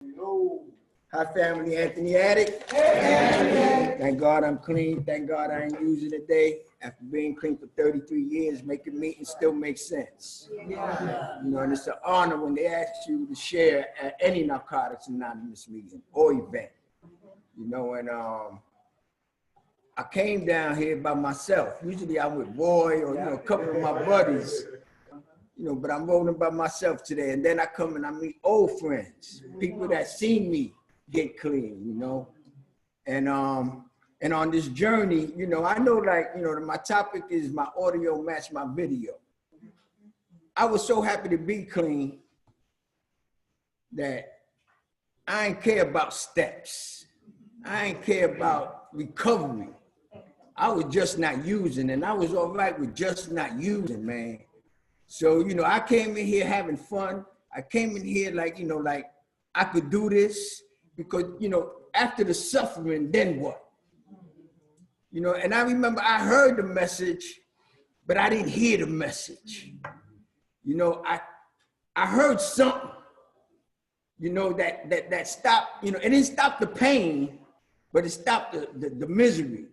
Hi, family. Anthony Addict. Hey. Thank God I'm clean. Thank God I ain't using it today. After being clean for 33 years, making meetings still makes sense. Yeah. You know, and it's an honor when they ask you to share at any Narcotics Anonymous meeting or event. You know, and I came down here by myself. Usually I'm with Roy or, you know, a couple of my buddies. You know, but I'm rolling by myself today. And then I come and I meet old friends, people that seen me get clean, you know. And on this journey, you know, I know, like, you know, my topic is my audio match my video. I was so happy to be clean that I ain't care about steps. I ain't care about recovery. I was just not using, and I was all right with just not using, man. So, you know, I came in here having fun. I came in here like, you know, like I could do this because, you know, after the suffering, then what? You know, and I remember I heard the message, but I didn't hear the message. You know, I heard something, you know, that stopped, you know, it didn't stop the pain, but it stopped the misery.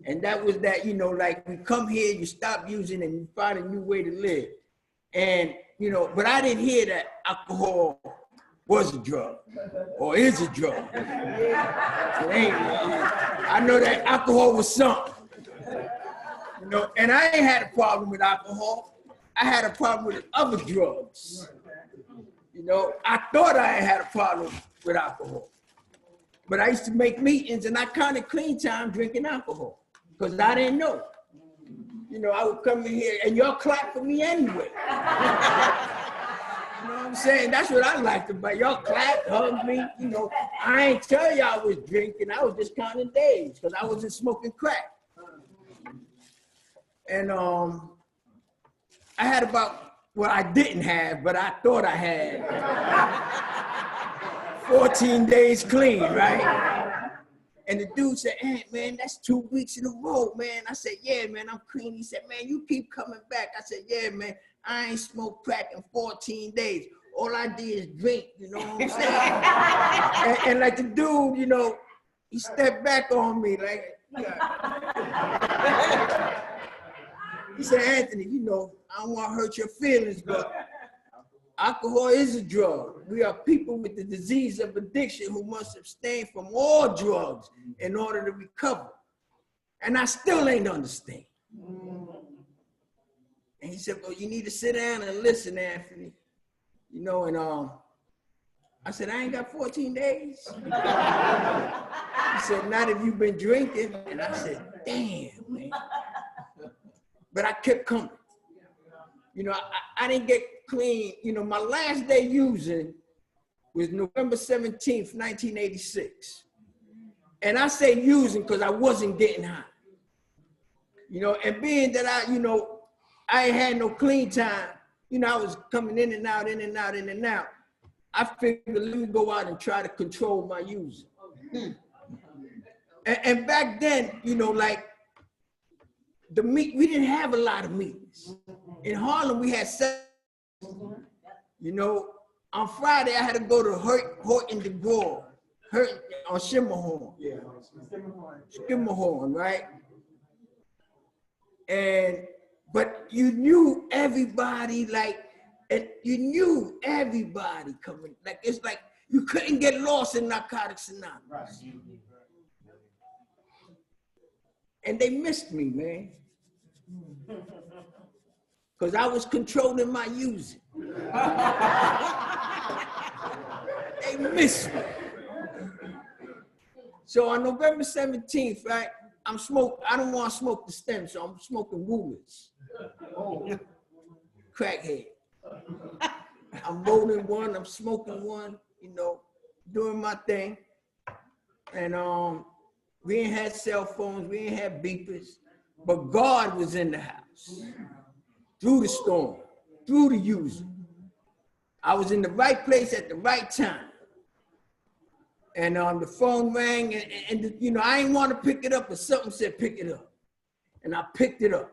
And that was that, you know, like, we come here, you stop using and you find a new way to live. And, you know, but I didn't hear that alcohol was a drug or is a drug. It ain't. I know that alcohol was something. You know, and I ain't had a problem with alcohol. I had a problem with other drugs. You know, I thought I had a problem with alcohol. But I used to make meetings and I kind of clean time drinking alcohol because I didn't know. You know, I would come in here and y'all clap for me anyway. You know what I'm saying? That's what I liked about y'all clap, hug me. You know, I ain't tell y'all I was drinking. I was just counting days because I wasn't smoking crack. And I had about, well, I didn't have, but I thought I had 14 days clean, right? And the dude said, hey, man, that's 2 weeks in a row, man. I said, yeah, man, I'm clean. He said, man, you keep coming back. I said, yeah, man, I ain't smoked crack in 14 days. All I did is drink, you know what I'm saying? and like the dude, you know, he stepped back on me like, he said, Anthony, you know, I don't want to hurt your feelings, but alcohol is a drug. We are people with the disease of addiction who must abstain from all drugs in order to recover. And I still ain't understand. And he said, well, you need to sit down and listen, Anthony. You know, and I said, I ain't got 14 days. He said, not if you've been drinking. And I said, damn, man. But I kept coming. You know, I didn't get clean. You know, my last day using was November 17th, 1986. And I say using because I wasn't getting high. You know, and being that I ain't had no clean time, you know, I was coming in and out, in and out, in and out. I figured, let me go out and try to control my using. And back then, you know, like, we didn't have a lot of meetings. In Harlem, we had 7. You know, on Friday, I had to go to Horton de Gore, on Schimmerhorn. Yeah, Schimmerhorn, right? But you knew everybody, like, and you knew everybody coming. Like, it's like you couldn't get lost in Narcotics Anonymous. Right. And they missed me, man. Because I was controlling my using. They missed me. So on November 17th, right, I don't want to smoke the stem, so I'm smoking Woolers. Crackhead. I'm rolling one, I'm smoking one, you know, doing my thing. And we ain't had cell phones, we ain't had beepers, but God was in the house. Through the storm, through the user. I was in the right place at the right time. And the phone rang, and you know, I didn't want to pick it up, but something said, pick it up. And I picked it up.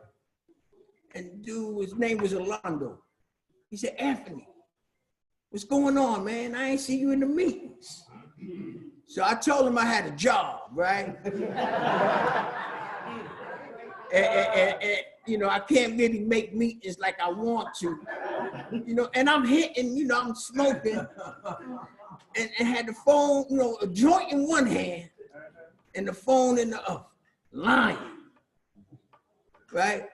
And dude, his name was Orlando. He said, Anthony, what's going on, man? I ain't see you in the meetings. So I told him I had a job, right? and you know, I can't really make meetings like I want to, you know, and I'm hitting, you know, I'm smoking and had the phone, you know, a joint in one hand and the phone in the other, lying, right?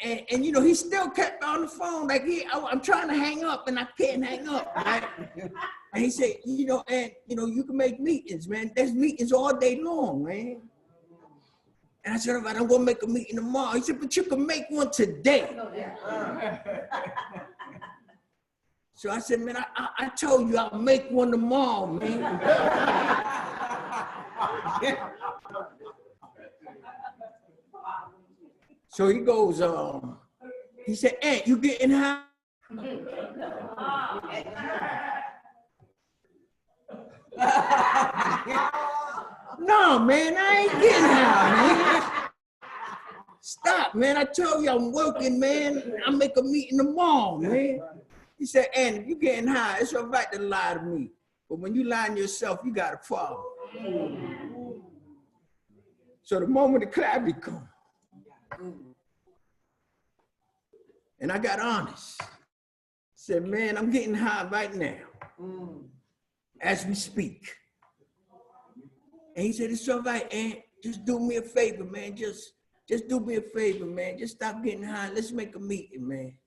And you know, he still kept on the phone, like I'm trying to hang up and I can't hang up, right? And he said, you know, and you know, you can make meetings, man. There's meetings all day long, man. And I said, all right, I'm gonna make a meeting tomorrow. He said, but you can make one today. So I said, man, I told you I'll make one tomorrow, man. So he goes, he said, Aunt, you getting high? No, man, I ain't getting high, man. Stop, man. I told you I'm working, man. I'll make a meeting tomorrow, man. He said, Aunt, if you getting high, it's all right to lie to me. But when you lie to yourself, you got a problem. So the moment the clarity comes, and I got honest. Said, man, I'm getting high right now, as we speak. And he said, it's all right, Aunt. Just do me a favor, man. Just do me a favor, man. Just stop getting high. Let's make a meeting, man.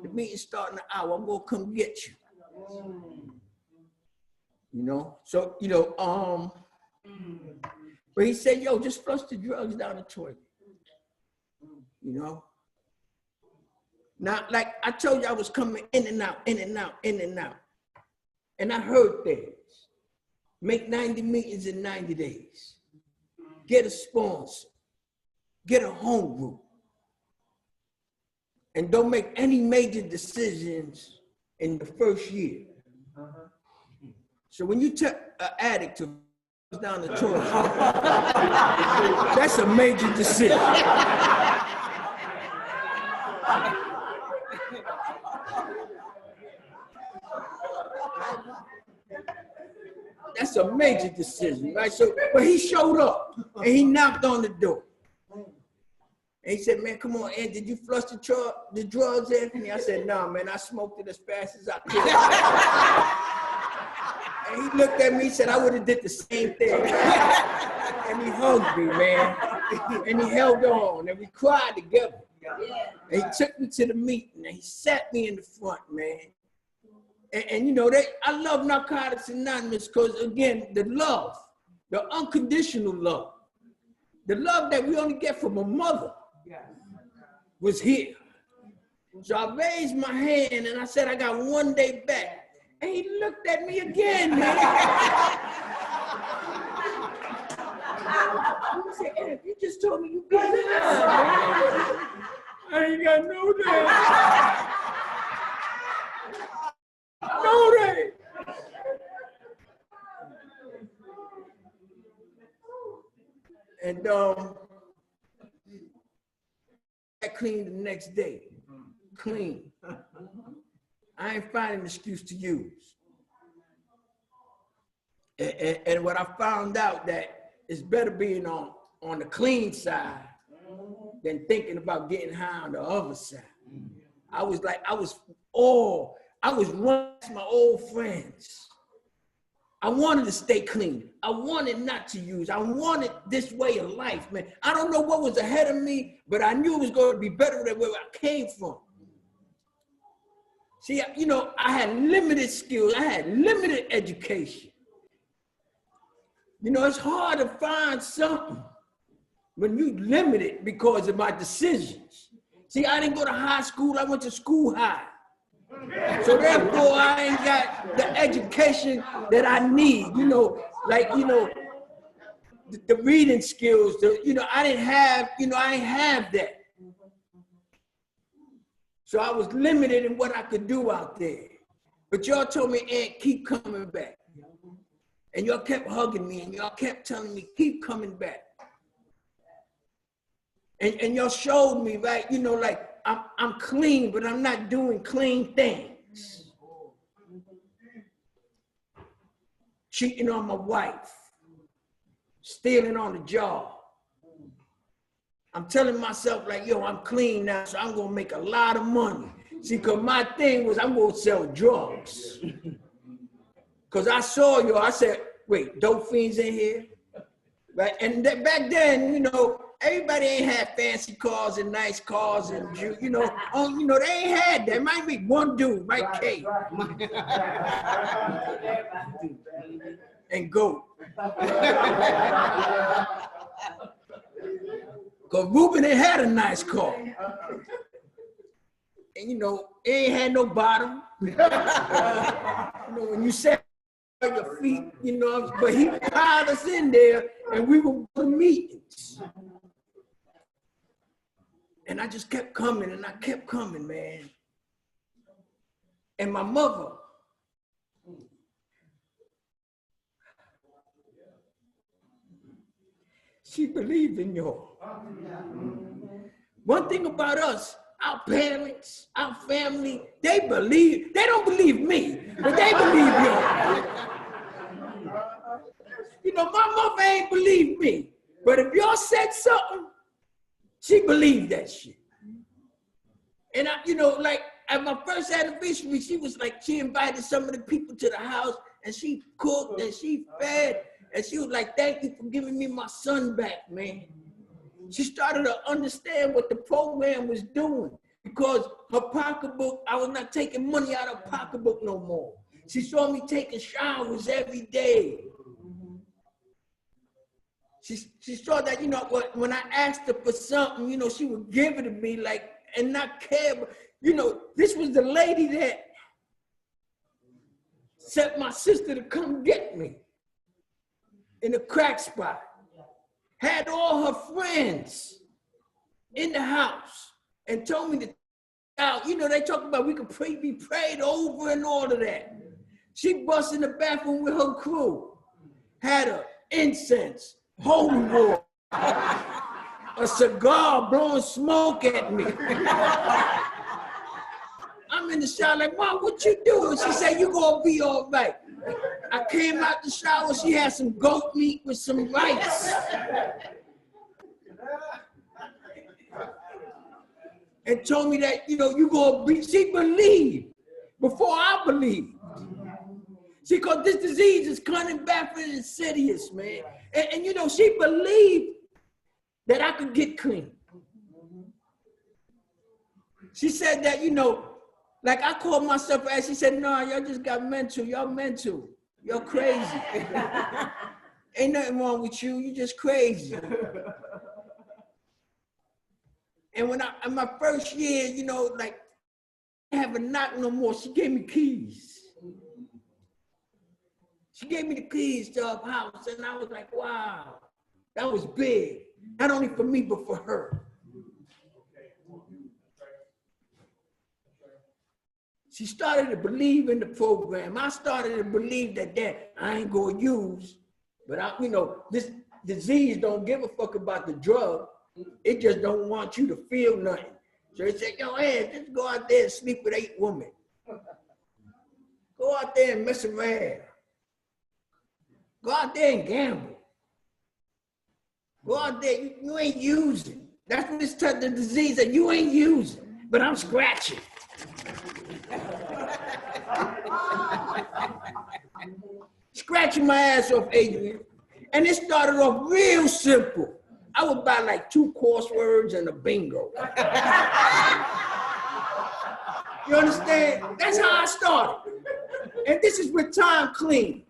The meeting's starting an hour. I'm gonna come get you. You know? So, you know, but he said, yo, just flush the drugs down the toilet. You know? Now, like I told you, I was coming in and out, in and out, in and out. And I heard things. Make 90 meetings in 90 days. Get a sponsor. Get a home group. And don't make any major decisions in the first year. So when you tell an addict to down the toilet, that's a major decision. That's a major decision, right? So, but he showed up and he knocked on the door. And he said, man, come on, Ed, did you flush the drugs, Anthony? I said, no, man, I smoked it as fast as I could. And he looked at me, he said, I would have did the same thing. And he hugged me, man. And he held on, and we cried together. And he took me to the meeting, and he sat me in the front, man. And you know, I love Narcotics Anonymous because, again, the love, the unconditional love, the love that we only get from a mother was here. So I raised my hand and I said, I got one day back. And he looked at me again, man. He said, Ed, you just told me you got it. I ain't got no day. No day. And I cleaned the next day. Clean. I ain't finding an excuse to use. And what I found out that it's better being on the clean side than thinking about getting high on the other side. I was running to my old friends. I wanted to stay clean. I wanted not to use. I wanted this way of life, man. I don't know what was ahead of me, but I knew it was going to be better than where I came from. See, you know, I had limited skills. I had limited education. You know, it's hard to find something when you limited because of my decisions. See, I didn't go to high school. I went to school high. So therefore, I ain't got the education that I need, you know, like, you know, the reading skills, you know, I ain't have that. So I was limited in what I could do out there. But y'all told me, Aunt, keep coming back. And y'all kept hugging me and y'all kept telling me, keep coming back. And y'all showed me, right, you know, like, I'm clean, but I'm not doing clean things. cheating on my wife, stealing on the job. I'm telling myself like, yo, I'm clean now, so I'm gonna make a lot of money. See, cause my thing was I'm gonna sell drugs. Cause I saw you, I said, wait, dope fiends in here? Right, and back then, you know, everybody ain't had fancy cars and nice cars and, you know, they ain't had that. Might be one dude, Mike K. And GOAT. Because Ruben ain't had a nice car. And, you know, it ain't had no bottom. You know, when you sat on your feet, you know, but he piled us in there and we would go to meetings. And I just kept coming and I kept coming, man. And my mother, she believed in y'all. One thing about us, our parents, our family, they don't believe me, but they believe y'all. You know, my mother ain't believe me, but if y'all said something, she believed that shit. And I, you know, like at my first anniversary, she was like, she invited some of the people to the house and she cooked and she fed and she was like, thank you for giving me my son back, man. She started to understand what the program was doing because her pocketbook, I was not taking money out of her pocketbook no more. She saw me taking showers every day. She saw that, you know, when I asked her for something, you know, she would give it to me like, and not care. But, you know, this was the lady that sent my sister to come get me in a crack spot. Had all her friends in the house and told me to out. You know, they talk about we could be prayed over and all of that. She bust in the bathroom with her crew. Had her incense, holy water, a cigar blowing smoke at me. I'm in the shower like, Mom, what you doing? She said, you gonna be all right. I came out the shower, she had some goat meat with some rice. And told me that, you know, you gonna be, she believed before I believed. See, cause this disease is coming back and insidious, man. And you know, she believed that I could get clean. She said that, you know, like I called myself and she said, no, y'all just got mental, y'all mental. You're crazy. Ain't nothing wrong with you, you just crazy. And when in my first year, you know, like, I didn't have a knock no more, she gave me keys. She gave me the keys to her house, and I was like, wow, that was big. Not only for me, but for her. She started to believe in the program. I started to believe that I ain't gonna use, but you know, this disease don't give a fuck about the drug. It just don't want you to feel nothing. So it said, yo, hey, just go out there and sleep with 8 women. Go out there and mess around. Go out there and gamble. Go out there, you ain't using. That's what it's the disease that you ain't using, but I'm scratching. Scratching my ass off, Adrian. And it started off real simple. I would buy like 2 crosswords and a bingo. You understand? That's how I started. And this is with time clean.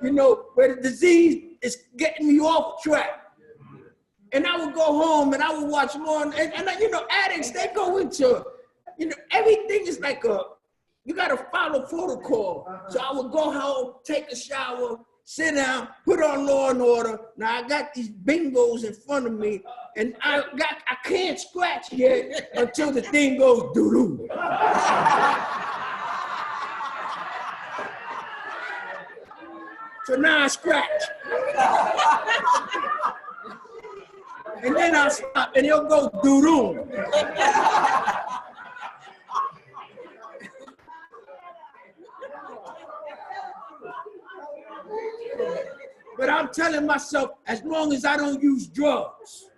You know, where the disease is getting me off track. And I would go home and I would watch more. And you know, addicts, they go into, you know, everything is like you got to follow protocol. So I would go home, take a shower, sit down, put on Law and Order. Now I got these bingos in front of me and I can't scratch yet until the thing goes doo-doo. So now I scratch. And then I stop and it'll go doo-doo. But I'm telling myself, as long as I don't use drugs.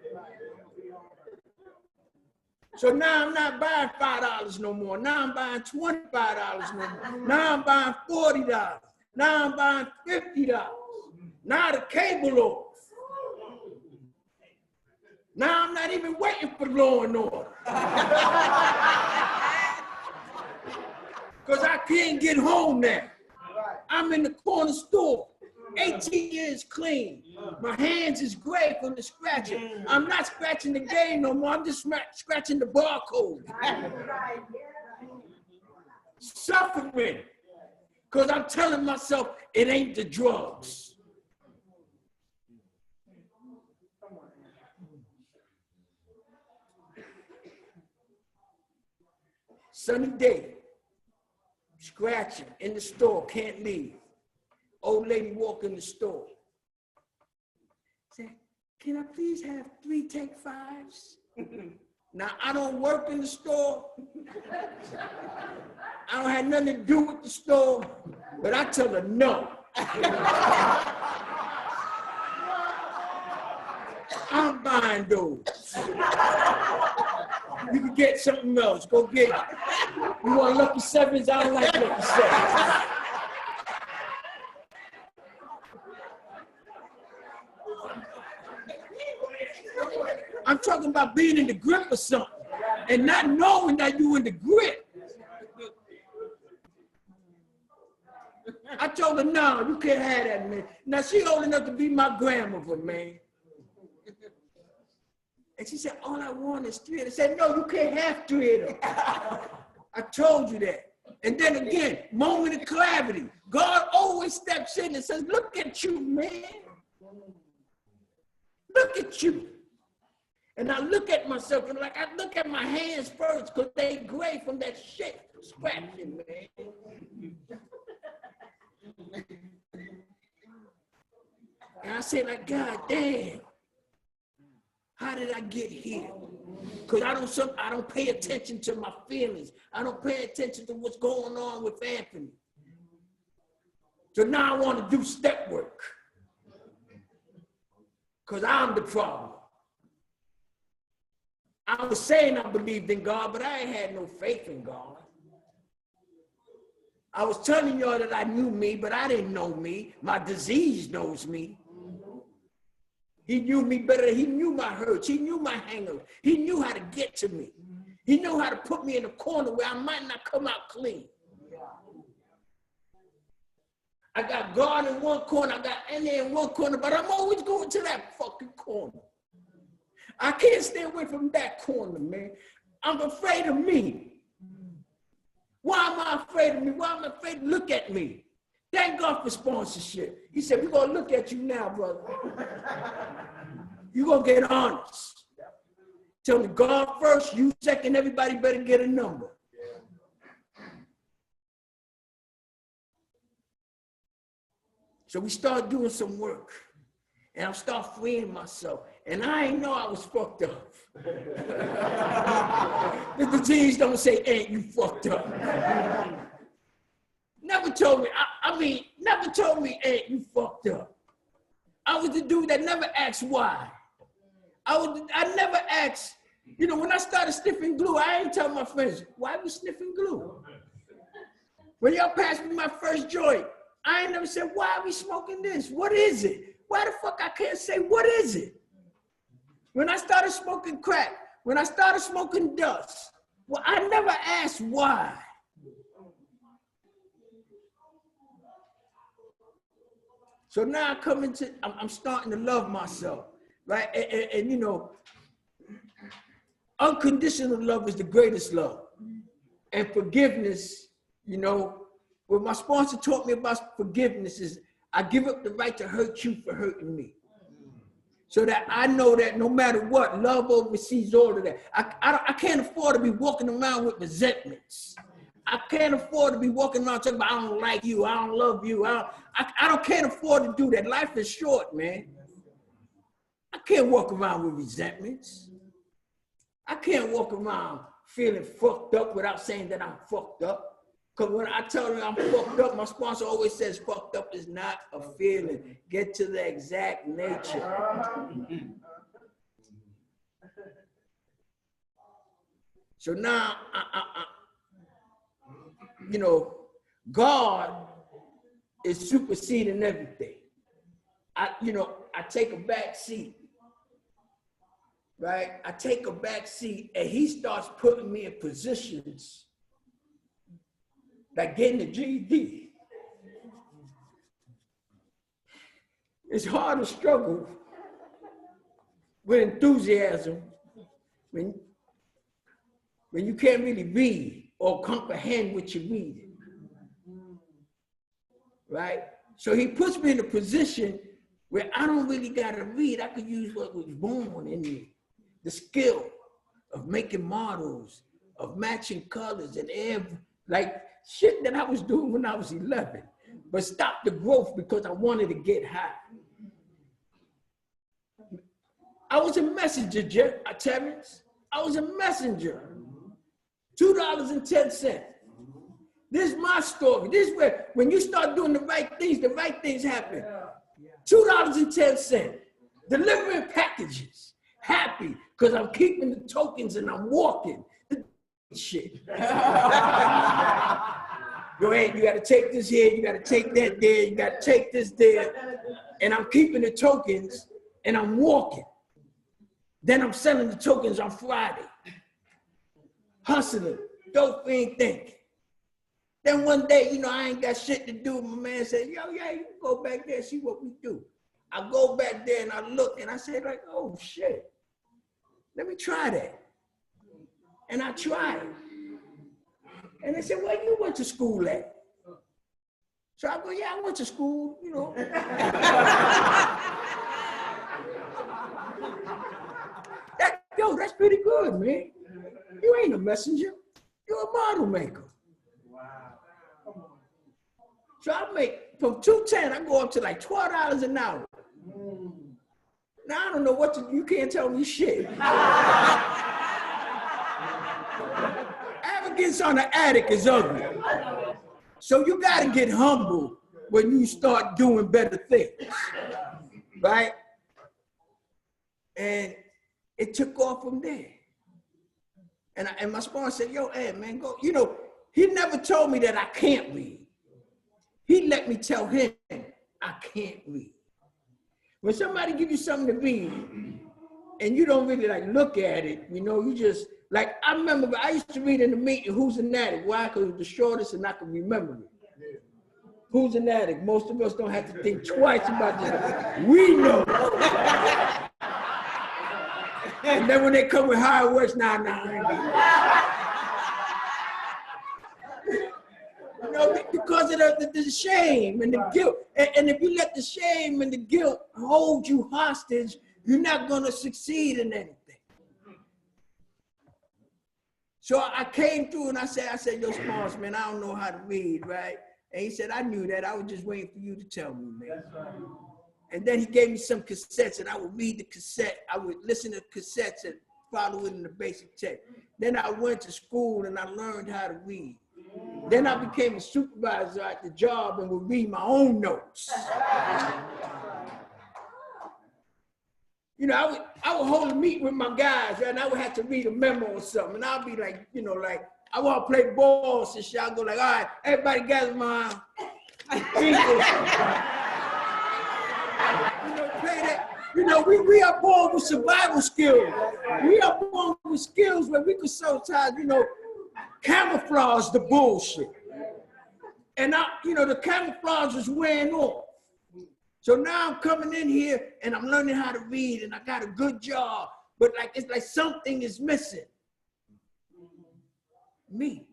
So now I'm not buying $5 no more. Now I'm buying $25 no more. Now I'm buying $40. Now I'm buying $50. Now the cable off. Now I'm not even waiting for Law and Order. Because I can't get home now. I'm in the corner store, 18 years clean. My hands is gray from the scratching. I'm not scratching the game no more. I'm just scratching the barcode. Suffering. Because I'm telling myself it ain't the drugs. Sunny day. Scratching in the store, can't leave. Old lady walk in the store. Say, can I please have 3 Take 5s? Now, I don't work in the store. I don't have nothing to do with the store, but I tell her no. I'm buying those. You can get something else. Go get it. You want Lucky Sevens? I don't like Lucky Sevens. I'm talking about being in the grip of something and not knowing that you in the grip. I told her, no, you can't have that, man. Now, she old enough to be my grandmother, man. And she said, all I want is 3 of them. I said, no, you can't have 3 of them. I told you that. And then again, moment of clarity. God always steps in and says, look at you, man. Look at you. And I look at myself and like I look at my hands first because they gray from that shit scratching, man. And I say like, God damn, how did I get here? Because I don't pay attention to my feelings. I don't pay attention to what's going on with Anthony. So now I want to do step work. Because I'm the problem. I was saying I believed in God, but I ain't had no faith in God. I was telling y'all that I knew me, but I didn't know me. My disease knows me. He knew me better. He knew my hurts. He knew my hangups. He knew how to get to me. He knew how to put me in a corner where I might not come out clean. I got God in one corner. I got Annie in one corner, but I'm always going to that fucking corner. I can't stay away from that corner, man. I'm afraid of me. Why am I afraid of me? Why am I afraid to look at me? Thank God for sponsorship. He said, we're going to look at you now, brother. You're going to get honest. Tell me God first, you second, everybody better get a number. So we start doing some work. And I start freeing myself. And I ain't know I was fucked up. The disease don't say, ain't you fucked up. Never told me, never told me, ain't you fucked up. I was the dude that never asked why. I never asked, you know, when I started sniffing glue, I ain't tell my friends, why we sniffing glue? When y'all passed me my first joint, I ain't never said, why are we smoking this? What is it? Why the fuck I can't say, what is it? When I started smoking crack, when I started smoking dust, well, I never asked why. So now I'm starting to love myself, right? And you know, unconditional love is the greatest love. And forgiveness, you know, what my sponsor taught me about forgiveness is I give up the right to hurt you for hurting me. So that I know that no matter what, love oversees all of that. I can't afford to be walking around with resentments. I can't afford to be walking around talking about I don't like you, I don't love you. Can't afford to do that. Life is short, man. I can't walk around with resentments. I can't walk around feeling fucked up without saying that I'm fucked up. Because when I tell them I'm fucked up, my sponsor always says fucked up is not a feeling. Get to the exact nature. So now, you know, God is superseding everything. I take a back seat, right? I take a back seat and he starts putting me in positions like getting a GED. It's hard to struggle with enthusiasm when you can't really read or comprehend what you're reading, right? So he puts me in a position where I don't really gotta read. I could use what was born in me, the skill of making models, of matching colors and like shit that I was doing when I was 11, but stop the growth because I wanted to get high. I was a messenger, Terrence. I was a messenger. $2.10. This is my story. This is where, when you start doing the right things happen. $2.10. Delivering packages. Happy, because I'm keeping the tokens and I'm walking. Shit. Go ahead, you gotta take this here, you gotta take that there, you gotta take this there. And I'm keeping the tokens and I'm walking. Then I'm selling the tokens on Friday. Hustling, dope fiend thinking. Then one day, I ain't got shit to do. My man said, yo, yeah, you can go back there and see what we do. I go back there and I look and I said like, oh shit, let me try that. And I tried. And they said, where you went to school at? So I go, yeah, I went to school, Yo, that's pretty good, man. You ain't a messenger. You're a model maker. Wow. So I make, from $2.10, I go up to like $12 an hour. Now I don't know what to, you can't tell me shit. Arrogance on the attic is ugly. So you gotta get humble when you start doing better things, right? And it took off from there. And my sponsor said, yo, Ed, man, go. He never told me that I can't read. He let me tell him I can't read. When somebody give you something to read and you don't really like look at it, you just, like, I remember I used to read in the meeting, Who's an Addict? Why? Because it was the shortest and I could remember it. Who's an addict? Most of us don't have to think twice about this. We know. And then when they come with how it works, nah. Because of the shame and the guilt. And if you let the shame and the guilt hold you hostage, you're not gonna succeed in anything. So I came through and I said, yo, Spons, man, I don't know how to read, right? And he said, I knew that. I was just waiting for you to tell me, man. And then he gave me some cassettes and I would read the cassette. I would listen to cassettes and follow it in the basic text. Then I went to school and I learned how to read. Then I became a supervisor at the job and would read my own notes. I would hold a meeting with my guys, right? And I would have to read a memo or something. And I'll be like, like, I want to play ball and shit. I'll go like, all right, everybody gather my people. Play that. We are born with survival skills. We are born with skills where we could sometimes, camouflage the bullshit. And the camouflage is wearing off. So now I'm coming in here and I'm learning how to read and I got a good job, but it's like something is missing. Me.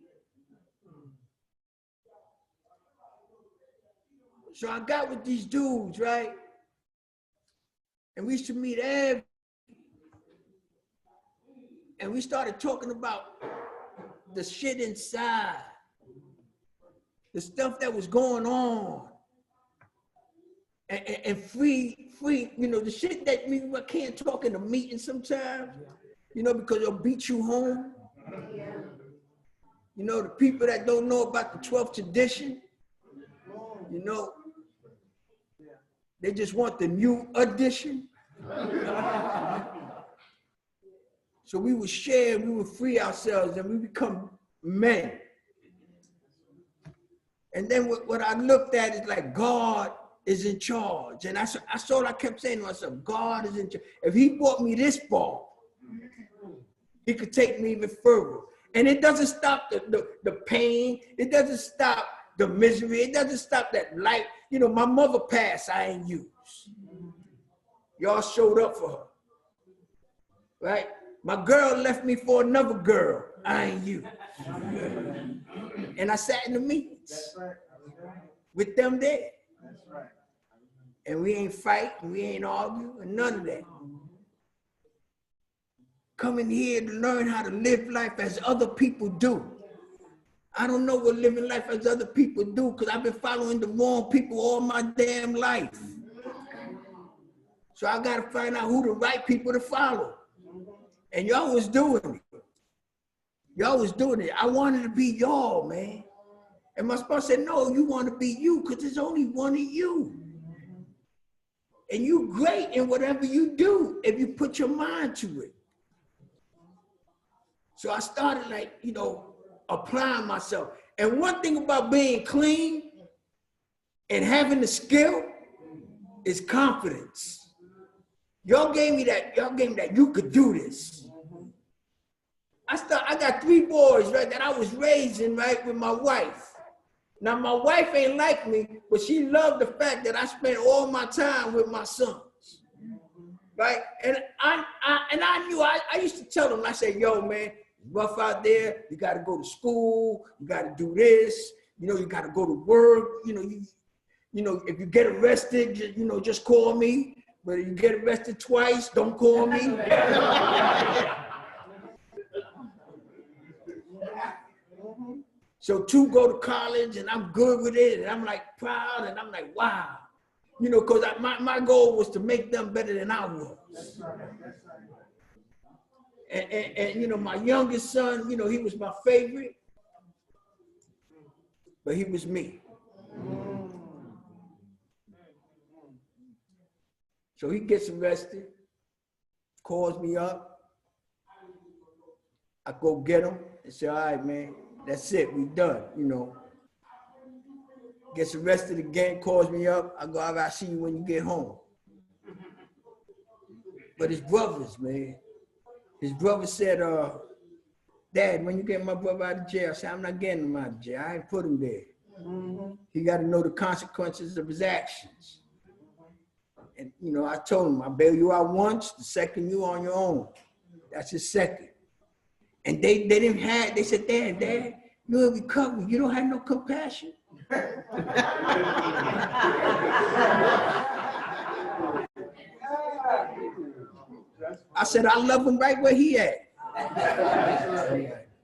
So I got with these dudes, right? And we used to meet and we started talking about the shit inside, the stuff that was going on, and free, the shit that I can't talk in a meeting sometimes, because it'll beat you home. You know, the people that don't know about the 12th tradition, you know, they just want the new edition. So we would share, we would free ourselves, and we become men. And then what I looked at is like, God is in charge. And that's all I kept saying to myself, God is in charge. If he brought me this far, he could take me even further. And it doesn't stop the pain. It doesn't stop the misery. It doesn't stop that life. You know, my mother passed, I ain't used. Y'all showed up for her, right? My girl left me for another girl, I ain't used. And I sat in the meetings with them there. And we ain't fight, and we ain't argue, and none of that. Coming here to learn how to live life as other people do. I don't know what living life as other people do, because I've been following the wrong people all my damn life. So I got to find out who the right people to follow. And y'all was doing it. Y'all was doing it. I wanted to be y'all, man. And my spouse said, no, you want to be you, because there's only one of you. And you great in whatever you do if you put your mind to it. So I started, like, you know, applying myself. And one thing about being clean and having the skill is confidence. Y'all gave me that you could do this. I got 3 boys, right, that I was raising, right, with my wife. Now, my wife ain't like me, but she loved the fact that I spent all my time with my sons, right? And I knew, I used to tell them, I said, yo, man, it's rough out there. You got to go to school. You got to do this. You know, you got to go to work. You know, if you get arrested, you know, just call me. But if you get arrested twice, don't call me. So 2 go to college, and I'm good with it, and I'm like proud, and I'm like, wow. You know, because my goal was to make them better than I was. And you know, my youngest son, you know, he was my favorite, but he was me. So he gets arrested, calls me up. I go get him and say, all right, man, that's it, we done, you know. Gets arrested again, calls me up. I go, all right, I'll see you when you get home. But his brothers, man, his brother said, Dad, when you get my brother out of jail, I said, I'm not getting him out of jail. I ain't put him there. He got to know the consequences of his actions. And, you know, I told him, I bail you out once, the second you on your own. That's his second. And they didn't have, they said, Dad, you're in recovery. You don't have no compassion. I said, I love him right where he at.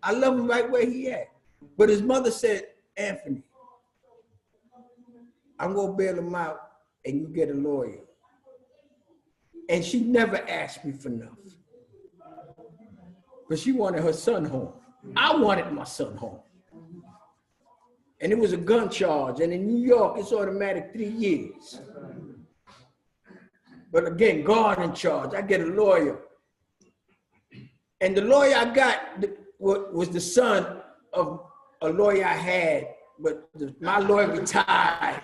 I love him right where he at. But his mother said, Anthony, I'm gonna bail him out and you get a lawyer. And she never asked me for nothing. But she wanted her son home. I wanted my son home. And it was a gun charge. And in New York, it's automatic 3 years. But again, God in charge. I get a lawyer. And the lawyer I got was the son of a lawyer I had, but my lawyer retired.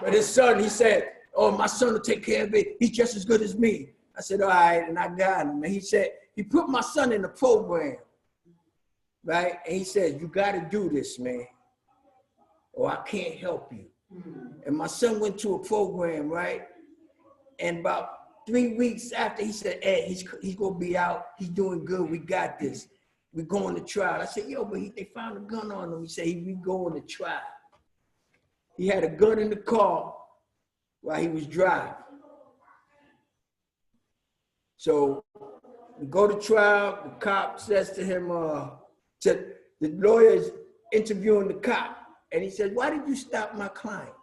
But his son, he said, oh, my son will take care of it. He's just as good as me. I said, all right, and I got him. And he said, he put my son in the program, right? And he said, you got to do this, man, or I can't help you. And my son went to a program, right? And about 3 weeks after, he said, Ed, he's going to be out. He's doing good. We got this. We're going to trial. I said, yo, but they found a gun on him. He said, we going to trial. He had a gun in the car while he was driving. So we go to trial. The cop says to him, the lawyer is interviewing the cop. And he said, why did you stop my client?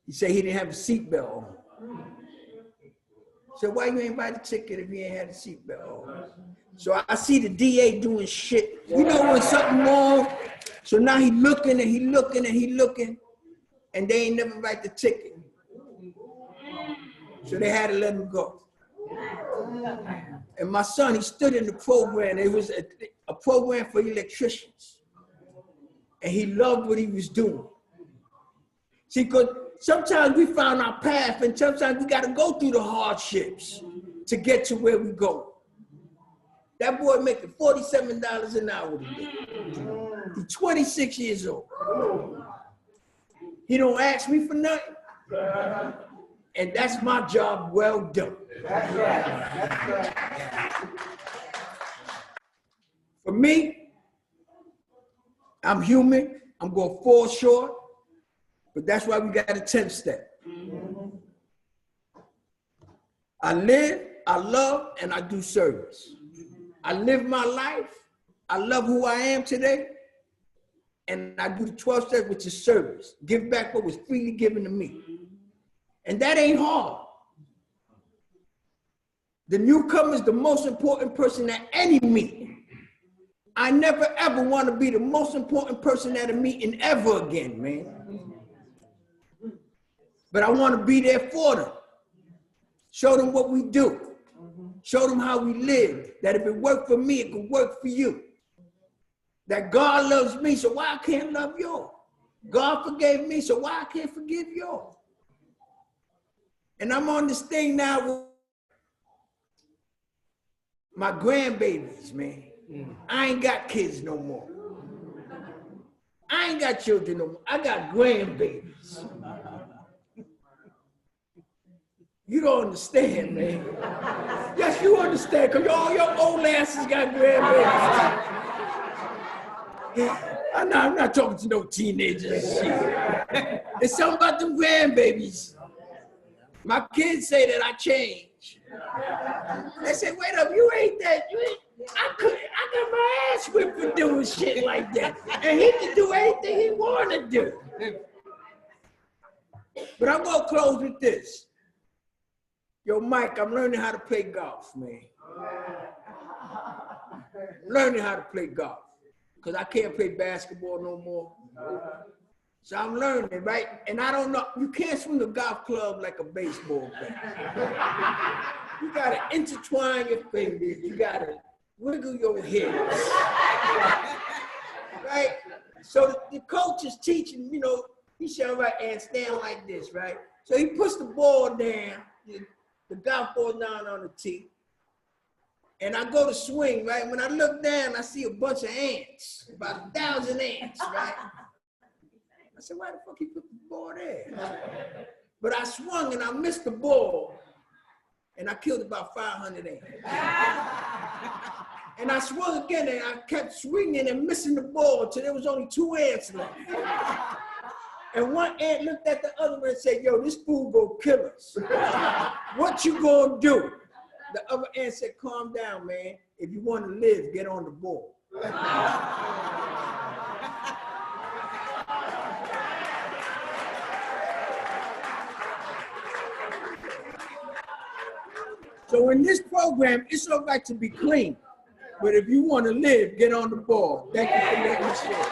He said he didn't have a seatbelt on. So why you ain't buy the ticket if he ain't had a seatbelt on? So I see the DA doing shit. You know when something wrong? So now he looking and he looking and he looking, and they ain't never write the ticket. So they had to let him go. And my son, he stood in the program. It was a program for electricians. And he loved what he was doing. See, because sometimes we found our path, and sometimes we got to go through the hardships to get to where we go. That boy making $47 an hour today. He's 26 years old. He don't ask me for nothing. And that's my job well done. That's right. That's right. For me, I'm human. I'm going to fall short. But that's why we got a 10th step. I live, I love, and I do service. I live my life. I love who I am today. And I do the 12 steps, which is service. Give back what was freely given to me. And that ain't hard. The newcomer is the most important person at any meeting. I never ever want to be the most important person at a meeting ever again, man. But I want to be there for them. Show them what we do. Show them how we live. That if it worked for me, it could work for you. That God loves me, so why I can't love you? God forgave me, so why I can't forgive you? And I'm on this thing now with my grandbabies, man. I ain't got kids no more. I ain't got children no more. I got grandbabies. You don't understand, man. Yes, you understand, because all your old asses got grandbabies. I'm not talking to no teenagers. Shit. It's something about them grandbabies. My kids say that I changed. They say, wait up, you ain't that. I got my ass whipped for doing shit like that. And he can do anything he want to do. But I'm going to close with this. Yo, Mike, I'm learning how to play golf, man. I'm learning how to play golf. Because I can't play basketball no more. So I'm learning, right? And I don't know, you can't swing a golf club like a baseball bat. You gotta intertwine your fingers. You gotta wiggle your hips. Right? So the coach is teaching, you know, he said, all right, and stand like this, right? So he puts the ball down, the golf ball down on the tee. And I go to swing, right? When I look down, I see a bunch of ants, about 1,000 ants, right? I said, why the fuck he put the ball there? But I swung and I missed the ball, and I killed about 500 ants. And I swung again, and I kept swinging and missing the ball until there was only 2 ants left. And one ant looked at the other one and said, yo, this fool gonna kill us. What you gonna do? The other ant said, calm down, man. If you want to live, get on the ball. So in this program, it's all right to be clean. But if you want to live, get on the ball. Thank you for letting me share.